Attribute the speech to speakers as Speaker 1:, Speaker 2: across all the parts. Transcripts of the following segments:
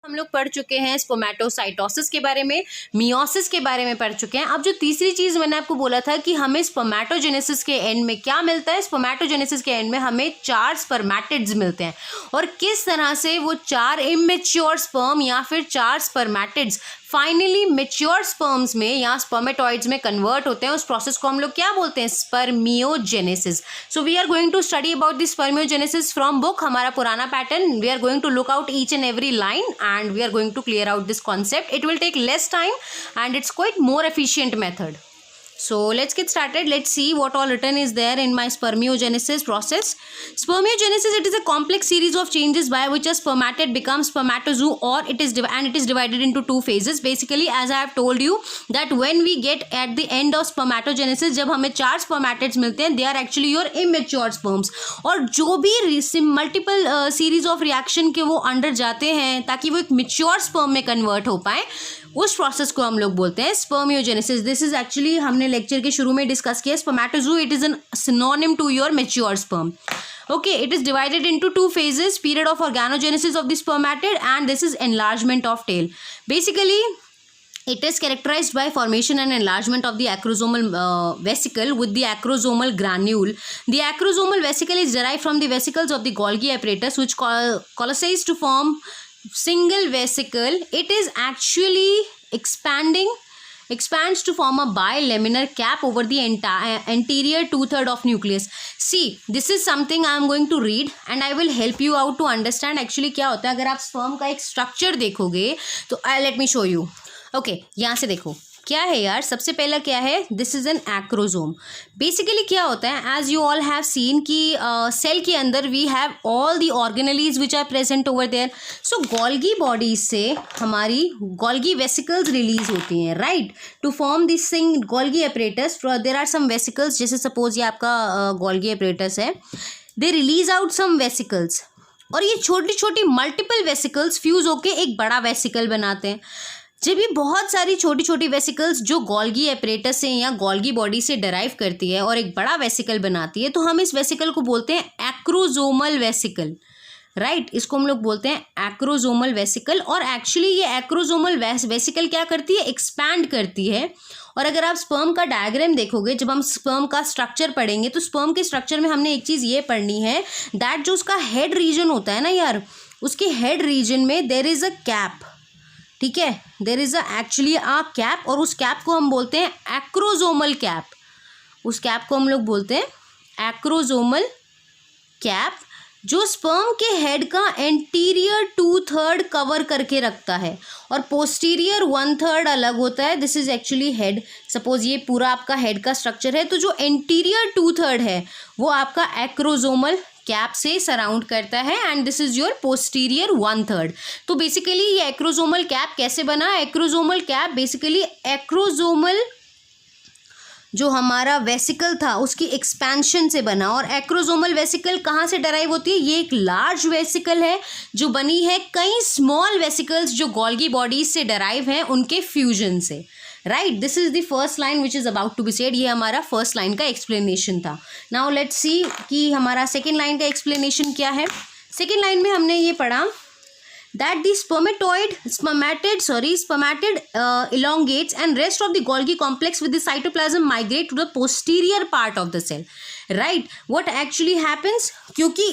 Speaker 1: हम लोग पढ़ चुके हैं स्पर्मेटोसाइटोसिस के बारे में, मियोसिस के बारे में पढ़ चुके हैं। अब जो तीसरी चीज़ मैंने आपको बोला था कि हमें स्पर्मेटोजेनेसिस के एंड में क्या मिलता है, स्पर्मेटोजेनेसिस के एंड में हमें 4 स्पर्मेटिड्स मिलते हैं और किस तरह से वो 4 इमेच्योर स्पर्म या फिर 4 स्पर्मेटिड्स फाइनली मेच्योर स्पर्म्स में या स्पर्मेटॉइड्स में कन्वर्ट होते हैं। उस प्रोसेस को हम लोग क्या बोलते हैं, spermiogenesis. So we are going to study about this spermiogenesis from book, हमारा पुराना pattern. We are going to look out each and every line and we are going to clear out this concept. It will take less time and it's quite more efficient method. So let's get started. Let's see what all written is there in my spermiogenesis process. Spermiogenesis, it is a complex series of changes by which a spermatid becomes spermatozoa, or it is divided into 2 phases. Basically, as I have told you that when we get at the end of spermatogenesis, जब हमें 4 spermatids मिलते हैं, they are actually your immature sperms. और जो भी multiple series of reaction के वो under जाते हैं ताकि वो एक mature sperm में convert हो पाए, उस प्रोसेस को हम लोग बोलते हैं स्पर्मियोजेनेसिस। दिस इज एक्चुअली हमने लेक्चर के शुरू में डिस्कस किया। Spermatozoa, it is an synonym to your mature sperm. Okay, it is divided into 2 phases, period of organogenesis of the spermatid and this is enlargement of tail. Basically, it is characterized by formation and enlargement of the acrosomal vesicle with the acrosomal granule. The acrosomal vesicle is derived from the vesicles of the Golgi apparatus which coalesce to form single vesicle. It is actually expands to form a bilaminar cap over the entire anterior 2/3 of nucleus. See, this is something I am going to read and I will help you out to understand actually क्या होता है। अगर आप sperm का एक structure देखोगे तो let me show you. Okay, यहाँ से देखो क्या है यार। सबसे पहला क्या है, this is an acrosome. Basically क्या होता है, as you all have seen कि सेल के अंदर we have all the organelles which are present over there. So Golgi bodies से हमारी गोल्गी वेसिकल्स रिलीज होती हैं, right, to form this thing Golgi apparatus. There are some vesicles, जैसे suppose ये आपका गोल्गी अपरेटस है, they release out some vesicles और ये छोटी छोटी मल्टीपल वेसिकल्स फ्यूज होके एक बड़ा वेसिकल बनाते हैं। जब ये बहुत सारी छोटी छोटी वेसिकल्स जो गोल्गी एपरेटस से या गोल्गी बॉडी से डराइव करती है और एक बड़ा वेसिकल बनाती है, तो हम इस वेसिकल को बोलते हैं एक्रोजोमल वेसिकल, राइट। इसको हम लोग बोलते हैं एक्रोजोमल वेसिकल। और एक्चुअली ये एक्रोजोमल वेसिकल क्या करती है, एक्सपैंड करती है। और अगर आप स्पर्म का डायग्राम देखोगे, जब हम स्पर्म का स्ट्रक्चर पढ़ेंगे तो स्पर्म के स्ट्रक्चर में हमने एक चीज़ ये पढ़नी है, दैट जो उसका हेड रीजन होता है ना यार, उसके हेड रीजन में देयर इज़ अ कैप, ठीक है, there is actually a cap और उस कैप को हम बोलते हैं एक्रोजोमल कैप। उस कैप को हम लोग बोलते हैं एक्रोजोमल कैप, जो स्पर्म के हेड का एंटीरियर 2/3 कवर करके रखता है और पोस्टीरियर 1/3 अलग होता है। This is actually head. Suppose ये पूरा आपका हेड का स्ट्रक्चर है, तो जो एंटीरियर 2/3 है वो आपका एक्रोजोमल कैप से सराउंड करता है and this is your posterior 1/3। तो बेसिकली ये एक्रोजोमल कैप कैसे बना, एक्रोजोमल कैप बेसिकली एक्रोजोमल जो हमारा वेसिकल था उसकी एक्सपेंशन से बना। और एक्रोजोमल वेसिकल कहाँ से डराइव होती है, ये एक लार्ज वेसिकल है जो बनी है कई स्मॉल वेसिकल्स जो गोल्गी बॉडीज से डराइव हैं उनके फ्यूजन से, right. This is the first line which is about to be said. ये हमारा फर्स्ट लाइन का एक्सप्लेनेशन था। नाउ लेट्स सी कि हमारा सेकेंड लाइन का एक्सप्लेनेशन क्या है। सेकेंड लाइन में हमने ये पढ़ा that the spermatid elongates and rest of the Golgi complex with the cytoplasm migrate to the posterior part of the cell, right. What actually happens, क्योंकि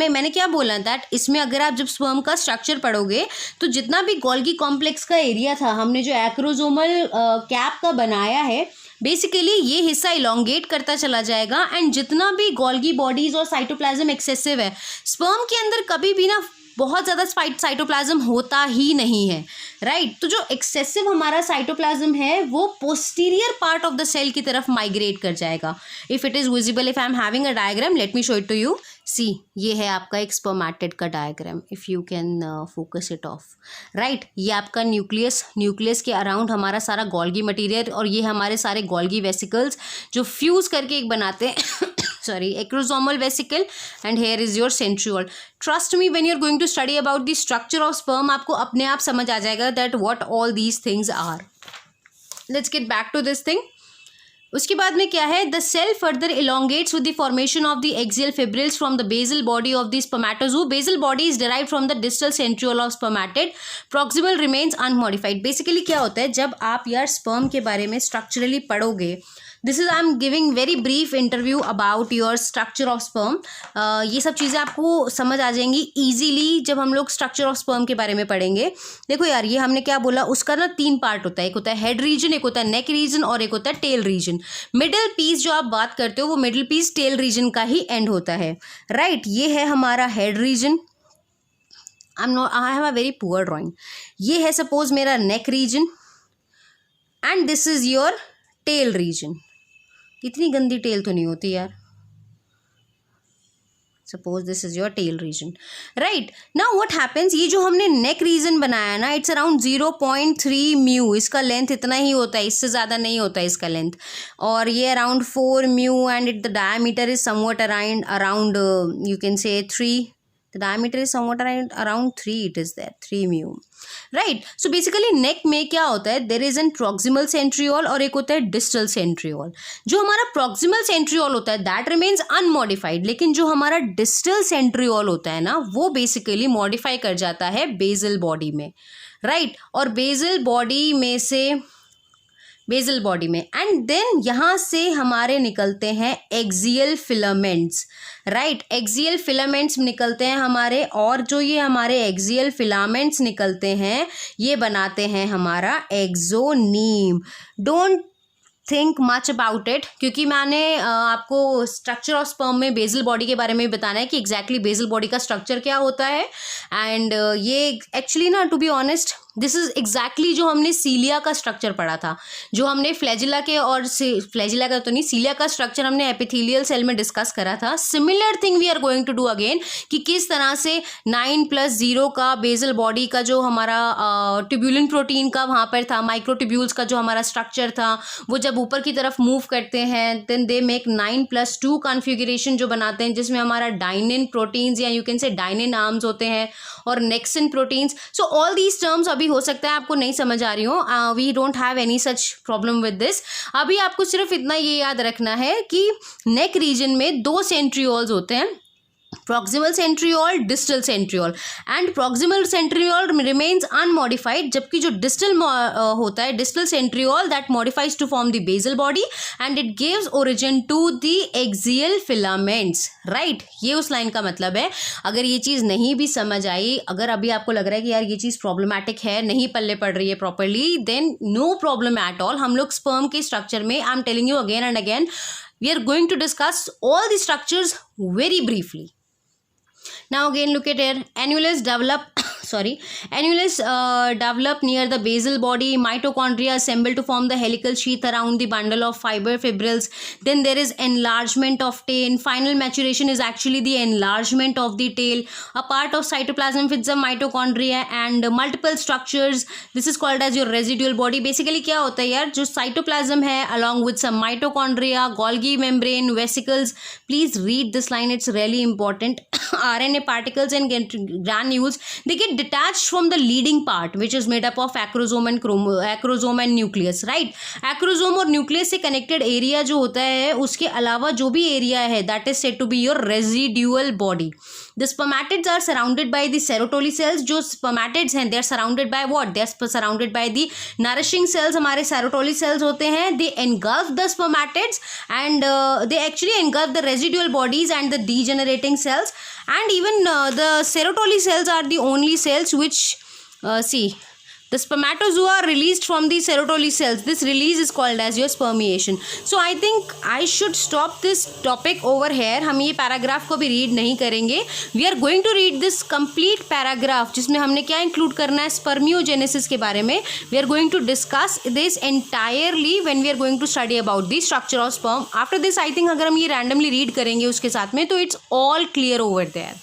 Speaker 1: मैंने क्या बोला दैट इसमें अगर आप जब स्पर्म का स्ट्रक्चर पढ़ोगे तो जितना भी गोल्गी कॉम्प्लेक्स का एरिया था हमने जो एक्रोजोमल कैप का बनाया है, बेसिकली ये हिस्सा इलोंगेट करता चला जाएगा एंड जितना भी गोल्गी बॉडीज और साइटोप्लाज्म एक्सेसिव है, स्पर्म के अंदर कभी भी ना बहुत ज़्यादा साइटोप्लाज्म होता ही नहीं है, राइट। तो जो एक्सेसिव हमारा साइटोप्लाज्म है वो posterior part of the cell की तरफ माइग्रेट कर जाएगा। If it is visible, if I am having a diagram, let me show it to you. See, ये है आपका एक स्पर्मेटिड का डायग्राम, if you can focus it off, right. ये आपका न्यूक्लियस के अराउंड हमारा सारा गोल्गी मटीरियल और ये हमारे सारे गोल्गी वेसिकल्स जो फ्यूज़ करके एक बनाते हैं sorry, acrosomal vesicle and here is your centriole. Trust me, when you're going to study about the structure of sperm, आपको अपने आप समझ आ जाएगा that what all these things are. Let's get back to this thing. उसके बाद में क्या है, the cell further elongates with the formation of the axial fibrils from the basal body of the spermatozoa. Basal body is derived from the distal centriole of spermatid. Proximal remains unmodified. Basically क्या होता है, जब आप यार sperm के बारे में structurally पढ़ोगे, this is I am giving very brief interview about your structure of sperm. ये सब चीज़ें आपको समझ आ जाएंगी ईजीली जब हम लोग स्ट्रक्चर ऑफ स्पर्म के बारे में पढ़ेंगे. देखो यार, ये हमने क्या बोला, उसका ना 3 पार्ट होता है. एक होता है हेड रीजन, एक होता है नेक रीजन और एक होता है टेल रीजन. मिडिल पीस जो आप बात करते हो वो मिडिल पीस टेल रीजन का ही एंड होता है, राइट. ये है हमारा head region. I have a very poor drawing. ये है सपोज मेरा neck region and this is your tail region. इतनी गंदी टेल तो नहीं होती यार. Suppose this is your tail region, right. Now what happens, ये जो हमने नेक रीजन बनाया ना, इट्स अराउंड 0.3 म्यू. इसका लेंथ इतना ही होता है, इससे ज़्यादा नहीं होता है इसका लेंथ. और ये around 4 mu and it the diameter is somewhat around you can say 3. The diameter is somewhat around 3. It is there 3 mu, right. So basically neck में क्या होता है, there is an proximal centriole और एक होता है distal centriole. जो हमारा proximal centriole होता है that remains unmodified, लेकिन जो हमारा distal centriole होता है ना, वो basically modify कर जाता है basal body में, right. और basal body में एंड देन यहाँ से हमारे निकलते हैं axial filaments, right. Axial filaments निकलते हैं हमारे, और जो ये हमारे एक्सियल फिलामेंट्स निकलते हैं ये बनाते हैं हमारा axoneme. Don't think much about it, क्योंकि मैंने आपको स्ट्रक्चर ऑफ स्पर्म में बेसल बॉडी के बारे में बताना है कि एग्जैक्टली बेसल बॉडी का स्ट्रक्चर क्या होता है. एंड ये एक्चुअली ना, to be honest, this is exactly जो हमने सीलिया का स्ट्रक्चर पढ़ा था, जो हमने फ्लैजिला के और फ्लैजिला का तो नहीं, सीलिया का स्ट्रक्चर हमने एपिथेलियल सेल में डिस्कस करा था. Similar thing we are going to do again, कि किस तरह से 9+0 का बेसल बॉडी का जो हमारा ट्यूब्यूलिन प्रोटीन का वहाँ पर था, माइक्रोट्यूब्यूल्स का जो हमारा स्ट्रक्चर था, वो जब ऊपर की तरफ मूव करते हैं देन दे मेक 9+2 कॉन्फ़िगरेशन जो बनाते हैं, जिसमें हमारा डाइनिन प्रोटीन्स या you can say dynein arms होते हैं और nexin proteins. So all these terms अभी हो सकता है आपको नहीं समझ आ रही हो. We don't have any such problem with this. अभी आपको सिर्फ इतना ये याद रखना है कि नेक रीजन में 2 सेंट्रियोल्स होते हैं, proximal centriole, distal centriole, and proximal centriole remains unmodified, जबकि जो distal होता है distal centriole that modifies to form the basal body and it gives origin to the axial filaments, right. ये उस line का मतलब है. अगर ये चीज़ नहीं भी समझ आई, अगर अभी आपको लग रहा है कि यार ये चीज़ प्रॉब्लमैटिक है, नहीं पल्ले पड़ रही है properly, then no problem at all. हम लोग स्पर्म के स्ट्रक्चर में, I am telling you again and again, we are going to discuss all the structures very briefly. Now again look at here, annulus develop near the basal body. Mitochondria assemble to form the helical sheath around the bundle of fibrils. Then there is enlargement of tail. Final maturation is actually the enlargement of the tail. A part of cytoplasm with some mitochondria and multiple structures. This is called as your residual body. Basically क्या होता है यार, जो cytoplasm है along with some mitochondria, Golgi membrane, vesicles. Please read this line, it's really important. RNA particles and granules, they get detached from the leading part which is made up of acrosome and nucleus, right. acrosome और nucleus से connected area जो होता है, उसके अलावा जो भी area है, that is said to be your residual body. The spermatids are surrounded by the serotoli cells. जो spermatids हैं, they are surrounded by what? They are surrounded by the nourishing cells. हमारे serotoli cells होते हैं, they engulf the spermatids and they actually engulf the residual bodies and the degenerating cells. And even the serotoli cells are the only cells which the spermatozoa are released from the serotoli cells. This release is called as your spermiation. So I think I should stop this topic over here. हम ये paragraph को भी read नहीं करेंगे. We are going to read this complete paragraph जिसमें हमने क्या include करना है, spermiogenesis के बारे में. We are going to discuss this entirely when we are going to study about the structure of sperm. After this I think अगर हम ये randomly read करेंगे उसके साथ में, तो it's all clear over there.